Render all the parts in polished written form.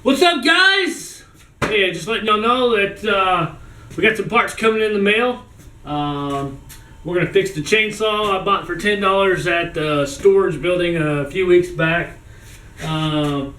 What's up, guys? Hey, just letting y'all know that we got some parts coming in the mail. We're gonna fix the chainsaw I bought for $10 at the storage building a few weeks back. Soon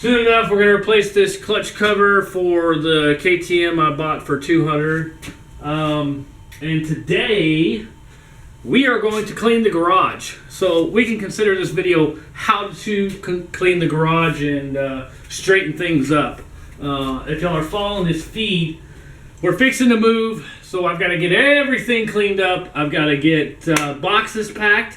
enough, we're gonna replace this clutch cover for the KTM I bought for $200. And today we are going to clean the garage. So we can consider this video how to clean the garage and straighten things up. If y'all are following this feed, we're fixing to move, so I've got to get everything cleaned up. I've got to get boxes packed.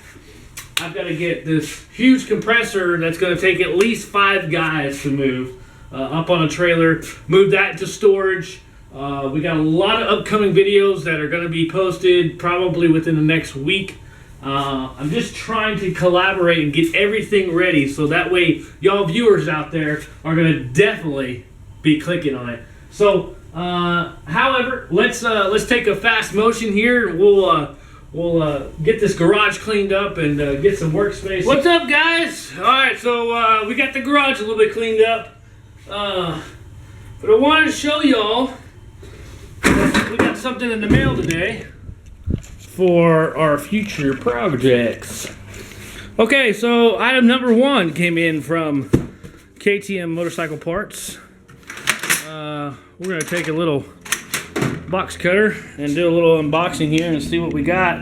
I've got to get this huge compressor that's going to take at least 5 guys to move up on a trailer, move that to storage. We got a lot of upcoming videos that are going to be posted probably within the next week. I'm just trying to collaborate and get everything ready so that way y'all viewers out there are going to definitely be clicking on it. So, however, let's take a fast motion here. We'll get this garage cleaned up and get some workspace. What's up, guys? All right, so we got the garage a little bit cleaned up, but I wanted to show y'all we got something in the mail today for our future projects. Okay, so item number 1 came in from KTM Motorcycle Parts. We're going to take a little box cutter and do a little unboxing here and see what we got.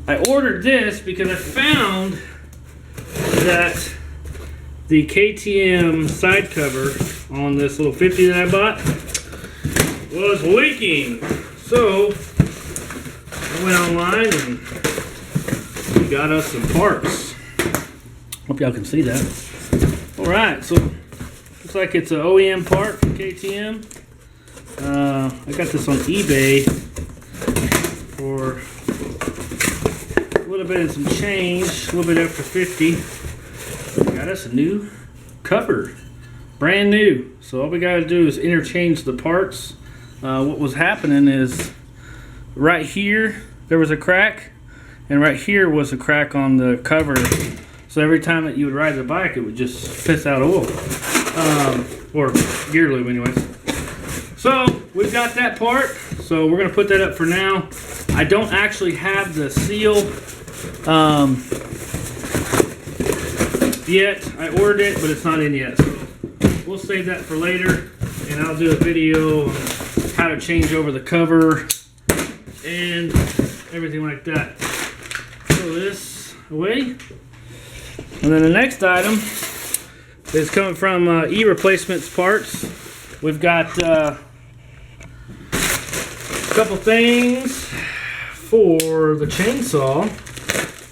I ordered this because I found that the KTM side cover on this little 50 that I bought was leaking. So I went online and we got us some parts. Hope y'all can see that. Alright, so looks like it's an OEM part from KTM. I got this on eBay for a little bit and some change, a little bit after 50. Got us a new cover, brand new. So all we got to do is interchange the parts. What was happening is right here there was a crack, and right here was a crack on the cover. So every time that you would ride the bike, it would just piss out oil, or gear lube, anyways. So we've got that part. So we're gonna put that up for now. I don't actually have the seal yet. I ordered it, but it's not in yet. So we'll save that for later, and I'll do a video on how to change over the cover and everything like that. Throw this away. And then the next item is coming from E-Replacements Parts. We've got a couple things for the chainsaw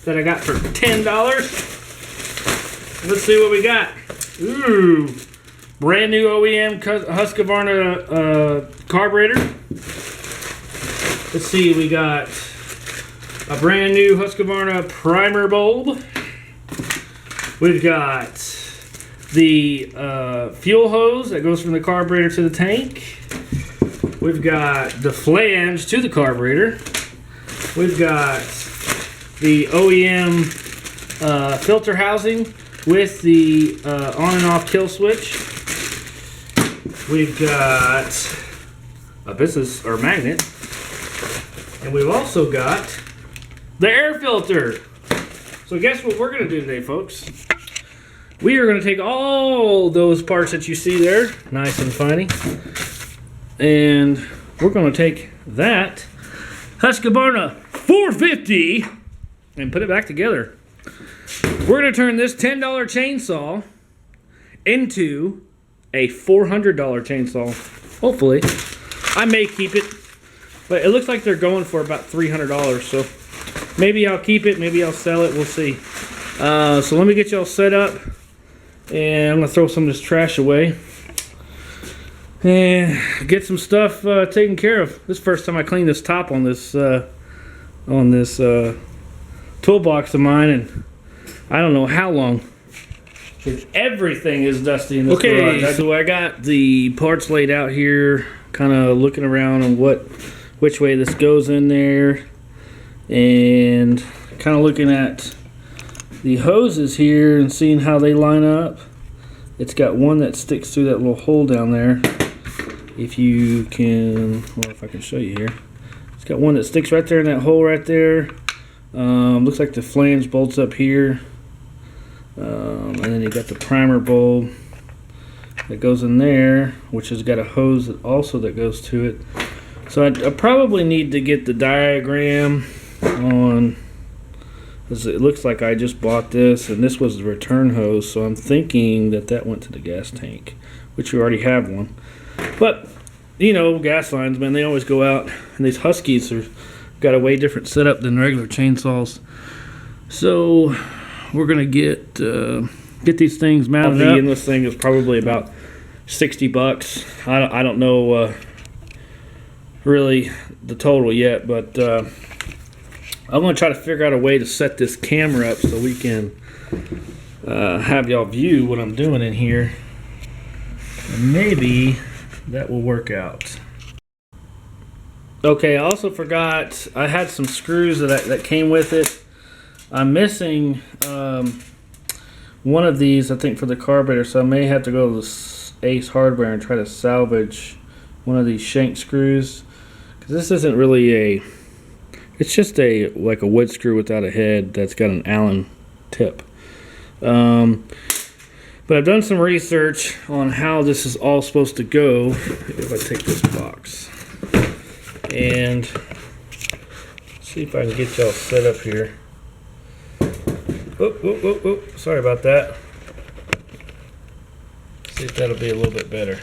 that I got for $10. Let's see what we got. Ooh, brand new OEM Husqvarna carburetor. Let's see, we got a brand new Husqvarna primer bulb. We've got the fuel hose that goes from the carburetor to the tank. We've got the flange to the carburetor. We've got the OEM filter housing with the on and off kill switch. We've got a business or magnet, and we've also got the air filter. So guess what we're going to do today, folks? We are going to take all those parts that you see there, nice and funny, and we're going to take that Husqvarna 450 and put it back together. We're going to turn this $10 chainsaw into a $400 chainsaw. Hopefully. I may keep it, but it looks like they're going for about $300, so maybe I'll keep it, maybe I'll sell it, we'll see. So let me get y'all set up, and I'm going to throw some of this trash away and get some stuff taken care of. This is the first time I cleaned this top on this toolbox of mine, and I don't know how long. Everything is dusty in this garage. Okay, so I got the parts laid out here, kind of looking around on which way this goes in there, and kind of looking at the hoses here and seeing how they line up. It's got one that sticks through that little hole down there. If you can, well, if I can show you here. It's got one that sticks right there in that hole right there. Looks like the flange bolts up here. And then you got the primer bulb that goes in there, which has got a hose also that goes to it. So I probably need to get the diagram on, because it looks like I just bought this, and this was the return hose, so I'm thinking that that went to the gas tank, which we already have one. But, you know, gas lines, man, they always go out, and these Huskies are got a way different setup than regular chainsaws. So we're gonna get these things mounted up. And this thing is probably about $60. I don't know really the total yet, but I'm gonna try to figure out a way to set this camera up so we can have y'all view what I'm doing in here, and maybe that will work out. Okay, I also forgot I had some screws that came with it. I'm missing one of these, I think, for the carburetor, so I may have to go to the Ace Hardware and try to salvage one of these shank screws, because this isn't really it's just like a wood screw without a head that's got an Allen tip. But I've done some research on how this is all supposed to go. If I take this box and see if I can get y'all set up here. Oh, sorry about that. See if that'll be a little bit better.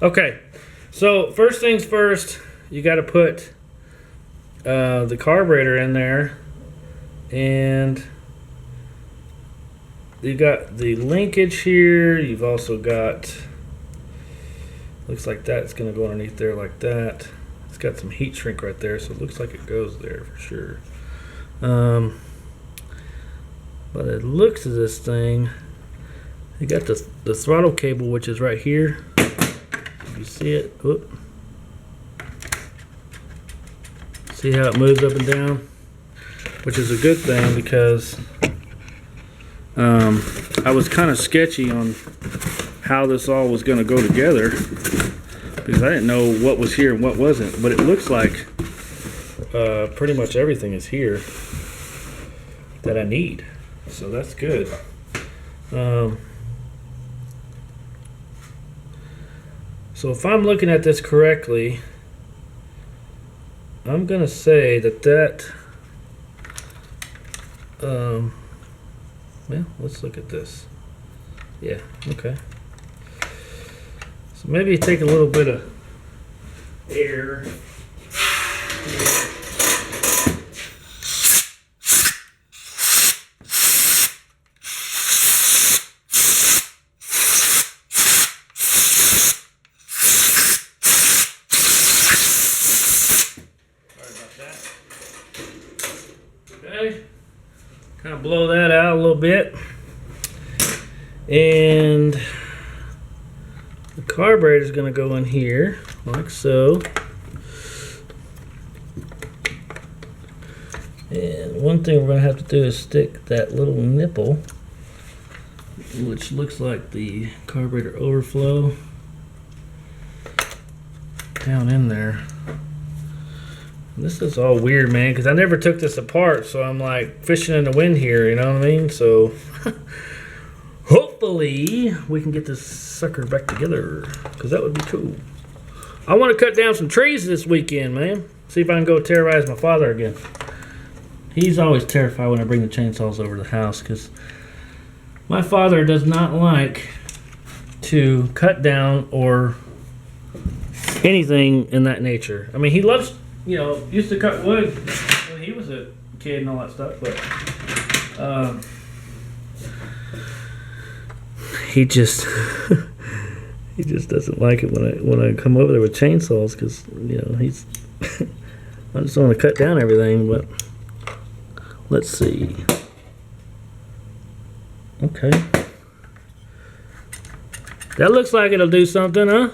Okay, so first things first, you got to put the carburetor in there, and you got the linkage here. You've also got, looks like that's going to go underneath there like that. It's got some heat shrink right there, so it looks like it goes there for sure. But it looks at this thing, you got the throttle cable, which is right here. You see it? Whoop. See how it moves up and down? Which is a good thing, because I was kind of sketchy on how this all was going to go together, because I didn't know what was here and what wasn't. But it looks like pretty much everything is here that I need, so that's good. So if I'm looking at this correctly, I'm gonna say that well, let's look at this. Yeah, okay. So maybe take a little bit of air. Kind of blow that out a little bit, and the carburetor is going to go in here like so. And one thing we're going to have to do is stick that little nipple, which looks like the carburetor overflow, down in there. This is all weird, man, because I never took this apart, so I'm like fishing in the wind here, you know what I mean? So hopefully we can get this sucker back together, because that would be cool. I want to cut down some trees this weekend, man. See if I can go terrorize my father again. He's always terrified when I bring the chainsaws over to the house, because my father does not like to cut down or anything in that nature. I mean, he loves, you know, used to cut wood when he was a kid and all that stuff, but he just he just doesn't like it when I come over there with chainsaws, because, you know, he's I just want to cut down everything. But let's see. Okay, that looks like it'll do something, huh?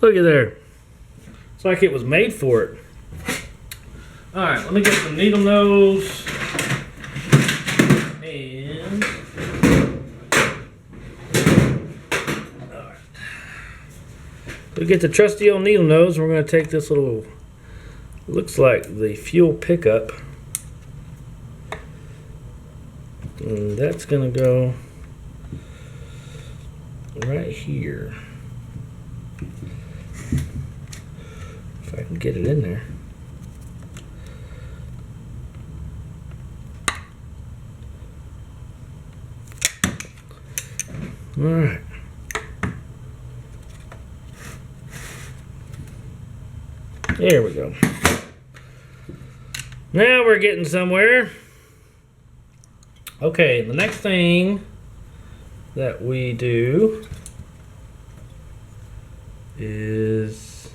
Look at there. It's like it was made for it. Alright, let me get some needle nose. And alright. We get the trusty old needle nose. We're going to take this little, looks like the fuel pickup. And that's going to go right here. If I can get it in there. All right. There we go. Now we're getting somewhere. Okay, the next thing that we do is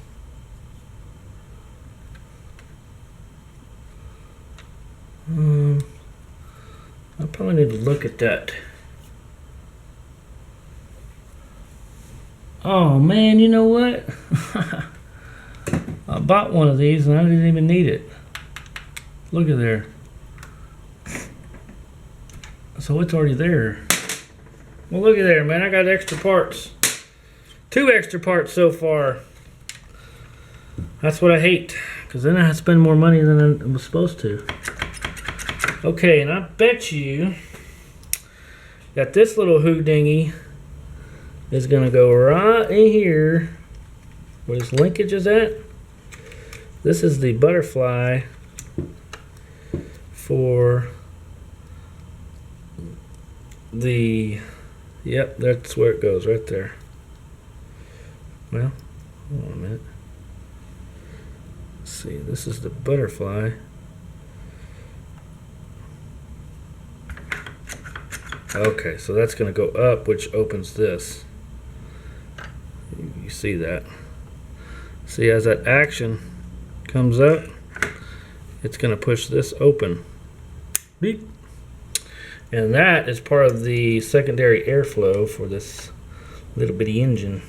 I probably need to look at that. Oh man, you know what? I bought one of these and I didn't even need it. Look at there. So it's already there. Well, look at there, man. I got extra parts. 2 extra parts so far. That's what I hate. Because then I have to spend more money than I was supposed to. Okay, and I bet you that this little hoot-dingy is going to go right in here where this linkage is at. This is the butterfly for the, yep, that's where it goes, right there. Well, hold on a minute. Let's see, this is the butterfly. Okay, so that's going to go up, which opens this. You see that. See, as that action comes up, it's going to push this open. Beep. And that is part of the secondary airflow for this little bitty engine.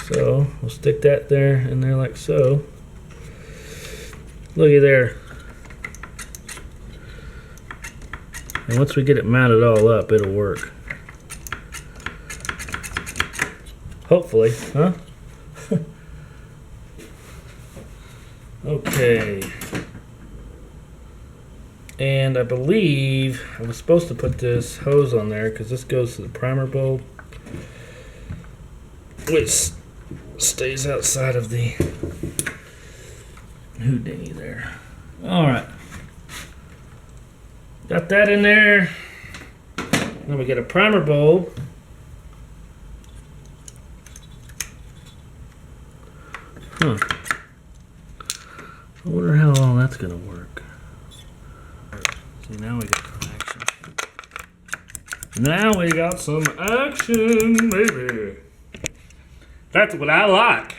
So we'll stick that there and there like so. Looky there. And once we get it mounted all up, it'll work. Hopefully, huh? Okay. And I believe I was supposed to put this hose on there because this goes to the primer bulb, which stays outside of the houdini there. Alright. Got that in there. Then we get a primer bulb. Huh. I wonder how long that's going to work. See, now we got some action. Now we got some action, baby. That's what I like.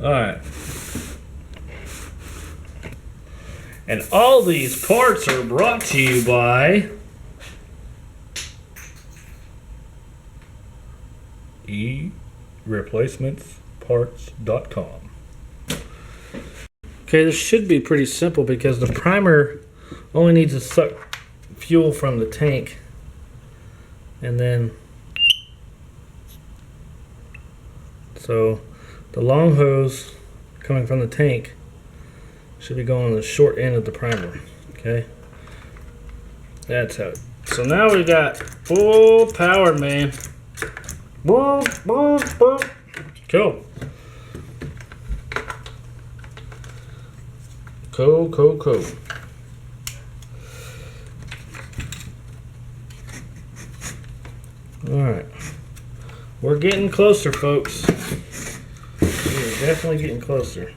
Alright. And all these parts are brought to you by ereplacementsparts.com. Okay, this should be pretty simple because the primer only needs to suck fuel from the tank, and then so the long hose coming from the tank should be going on the short end of the primer. Okay, that's how. So now we got full power, man. Boom, boom, boom. Cool. Cool. Alright. We're getting closer, folks. We're definitely getting closer.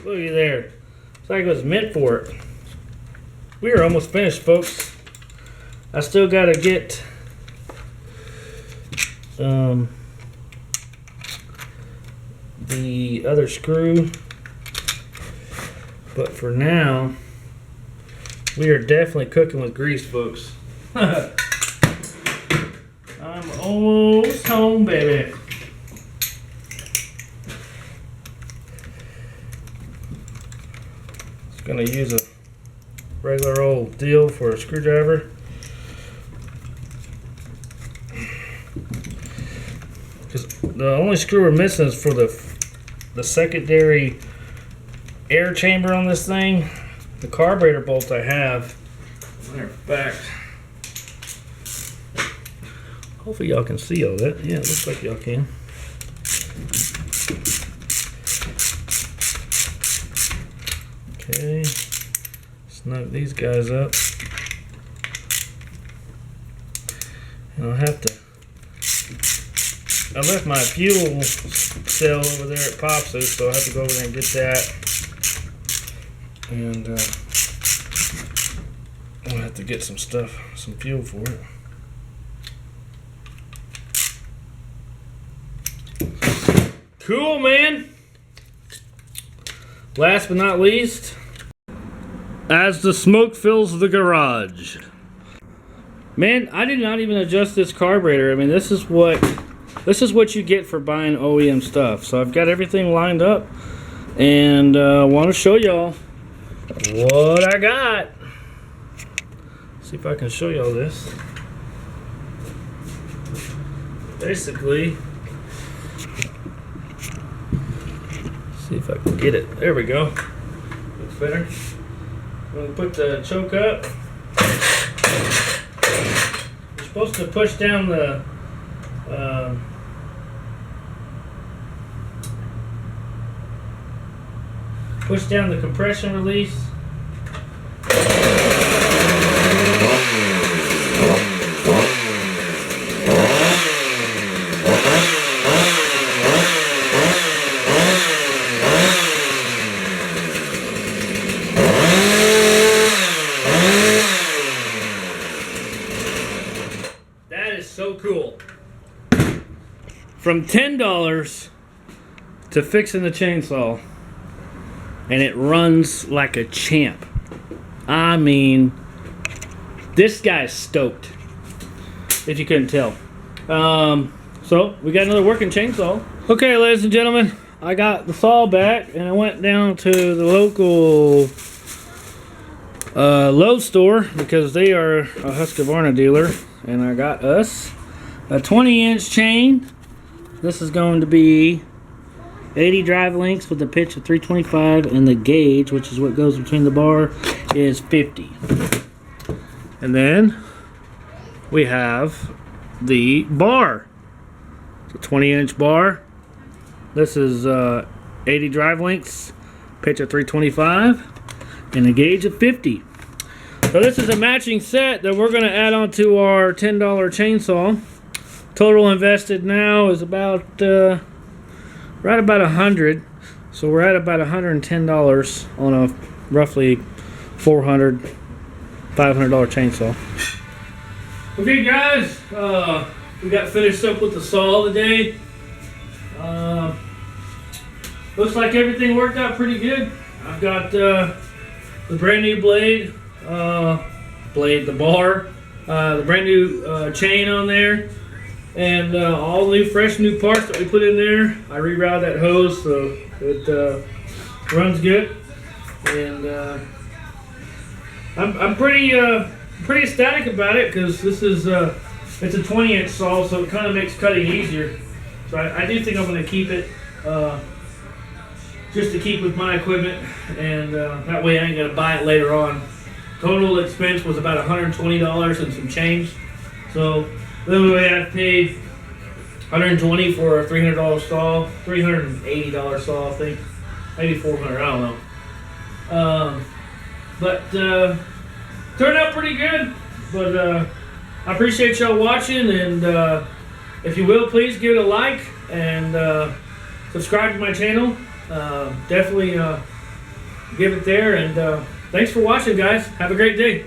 Looky there. It's like it was meant for it. We are almost finished, folks. I still got to get the other screw, but for now we are definitely cooking with grease, folks. I'm almost home. going to use a regular old deal for a screwdriver. Because the only screw we're missing is for the secondary air chamber on this thing. The carburetor bolt I have. Matter of fact, hopefully y'all can see all that. Yeah, it looks like y'all can. Okay, snug these guys up. And I'll have to. I left my fuel cell over there at Pops's, so I'll have to go over there and get that. And I'll have to get some stuff, some fuel for it. Cool, man. Last but not least, as the smoke fills the garage. Man, I did not even adjust this carburetor. I mean, this is what you get for buying OEM stuff. So I've got everything lined up, and want to show y'all what I got. See if I can show y'all this. Basically, see if I can get it. There we go. Looks better. I'm going to put the choke up. You're supposed to push down the compression release. That is so cool. From $10 to fixing the chainsaw, and it runs like a champ. I mean, this guy's stoked, if you couldn't tell. So we got another working chainsaw. Okay, ladies and gentlemen, I got the saw back, and I went down to the local Lowe's store because they are a Husqvarna dealer, and I got us a 20-inch chain. This is going to be 80 drive links with a pitch of 325, and the gauge, which is what goes between the bar, is 50. And then we have the bar. It's a 20-inch bar. This is 80 drive links, pitch of 325, and a gauge of 50. So this is a matching set that we're going to add on to our $10 chainsaw. Total invested now is about right about $100. So we're at about $110 on a roughly $400, $500 chainsaw. Okay, guys, we got finished up with the saw today. Looks like everything worked out pretty good. I've got the brand new blade, the bar, the brand new chain on there, and all new fresh new parts that we put in there. I rerouted that hose so it runs good, and I'm pretty ecstatic about it because this is it's a 20-inch saw, so it kind of makes cutting easier. So I do think I'm going to keep it just to keep with my equipment, and that way I ain't going to buy it later on. Total expense was about $120 and some change. So literally I paid $120 for a $300 saw, $380 saw, I think, maybe $400, I don't know. But turned out pretty good. But I appreciate y'all watching, and if you will, please give it a like and subscribe to my channel. Definitely give it there, and thanks for watching, guys. Have a great day.